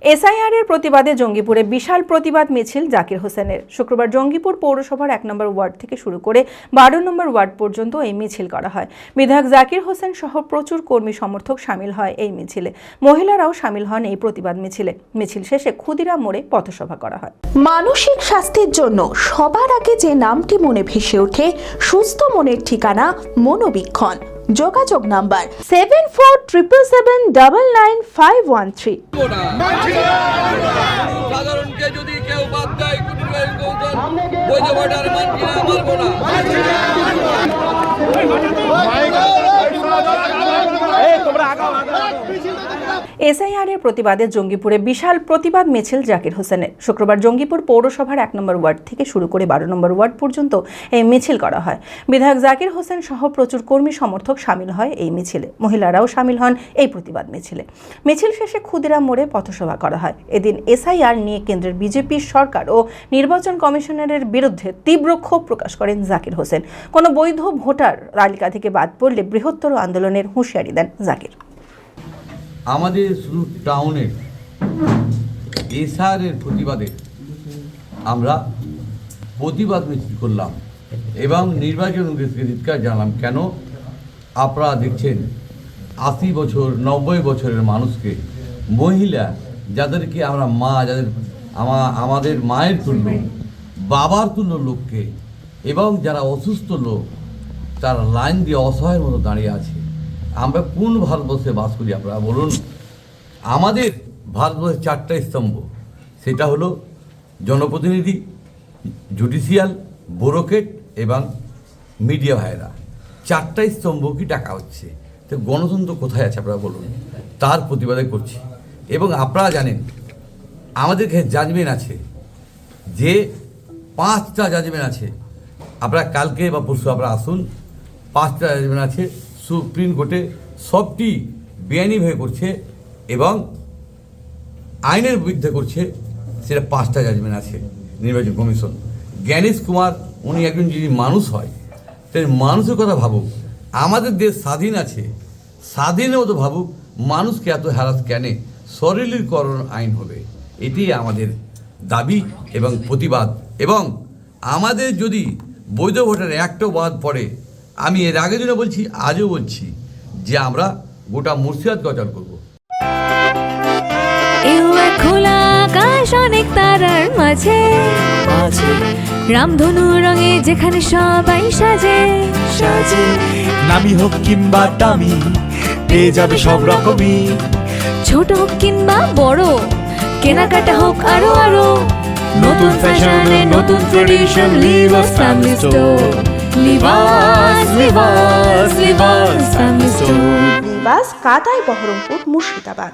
SIR এর প্রতিবাদে জঙ্গিপুরে বিশাল প্রতিবাদ মিছিল জাকির হোসেনের। শুক্রবার জঙ্গিপুর পৌরসভার 1 নম্বর ওয়ার্ড থেকে শুরু করে 12 নম্বর ওয়ার্ড পর্যন্ত এই মিছিল করা হয়। বিধায়ক জাকির হোসেন সহ প্রচুর কর্মী সমর্থক শামিল হয় এই মিছিলে। মহিলারাও শামিল হন এই প্রতিবাদ মিছিলে। মিছিল শেষে ক্ষুদিরাম মোড়ে পথসভা করা হয়। মানসিক স্বাস্থ্যের জন্য সবার আগে যে নামটি মনে ভেসে ওঠে, সুস্থ মনের ঠিকানা মনোবীক্ষণ। যোগাযোগ নাম্বার 7477799513। সাধারণকে যদি কেউ বাদ দেয় বৈধ ভোটার মানছি না, মানবো না। এসআইআর এর প্রতিবাদে জঙ্গিপুরে বিশাল প্রতিবাদ মিছিল জাকির হোসেনের। শুক্রবার জঙ্গিপুর পৌরসভার 1 নম্বর ওয়ার্ড থেকে শুরু করে 12 নম্বর ওয়ার্ড পর্যন্ত এই মিছিল করা হয়। বিধায়ক জাকির হোসেন সহ প্রচুর কর্মী সমর্থক শামিল হয় এই মিছিলে। মহিলারাও শামিল হন এই প্রতিবাদ মিছিলে। মিছিল শেষে ক্ষুদিরাম মোড়ে পথসভা করা হয়। এদিন এসআইআর নিয়ে কেন্দ্রের বিজেপি সরকার ও নির্বাচন কমিশনারের বিরুদ্ধে তীব্র ক্ষোভ প্রকাশ করেন জাকির হোসেন। কোনো বৈধ ভোটার তালিকা থেকে বাদ পড়লে বৃহত্তর আন্দোলনের হুঁশিয়ারি দেন জাকির। আমাদের শুধু টাউনের এসআইআর প্রতিবাদে আমরা প্রতিবাদ মিছিল করলাম এবং নির্বাচন ধিক্কার জানালাম। কেন? আপনারা দেখছেন 80 বছর 90 বছরের মানুষকে, মহিলা যাদেরকে আমরা মা, যাদের আমাদের মায়ের তুল্য, বাবার তুল্য লোককে, এবং যারা অসুস্থ লোক, তারা লাইন দিয়ে অসহায়ের মতো দাঁড়িয়ে আছে। আমরা কোন ভারতবর্ষে বাস করি আপনারা বলুন? আমাদের ভারতবর্ষের 4টা স্তম্ভ, সেটা হলো জনপ্রতিনিধি, জুডিশিয়াল, ব্যুরোক্রেট এবং মিডিয়া ভাইরা। 4টা স্তম্ভ কি টাকা হচ্ছে, তো গণতন্ত্র কোথায় আছে আপনারা বলুন? তার প্রতিবাদে করছি। এবং আপনারা জানেন আমাদের কাছে জাজমেন্ট আছে, যে 5টা জাজমেন্ট আছে। আপনারা কালকে বা পরশু আপনারা আসুন, 5টা জাজমেন্ট আছে সুপ্রিম কোর্টে, সবটি বেআইনিভাবে করছে এবং আইনের বিরুদ্ধে করছে। সেটা 5টা জাজমেন্ট আছে নির্বাচন কমিশন। জ্ঞানেশ কুমার উনি একজন যদি মানুষ হয়, তাই মানুষের কথা ভাবুক। আমাদের দেশ স্বাধীন আছে, স্বাধীনের মতো ভাবুক। মানুষকে এত হ্যারাস কেন? সরলীকরণ আইন হবে, এটি আমাদের দাবি এবং প্রতিবাদ। এবং আমাদের যদি বৈধ ভোটার একটাও বাদ পড়ে, আমি এর আগের দিনে বলছি, আজও বলছি, যে আমরা গোটা মুর্শিদাবাদ গঠন করব। খোলা আকাশ অনেক তারার মাঝে, রামধনু রঙে যেখানে সবাই সাজে সাজে। নামি হোক কিংবা দামি, পেয়ে যাবে সব রকমই। ছোট হোক কিংবা বড়, কেনাকাটা হোক আরো আরো। নতুন ফ্যাশনে নতুন tradition, Libas family store. Libas Libas Libas family store. Libas কাতাই বহরমপুর মুর্শিদাবাদ।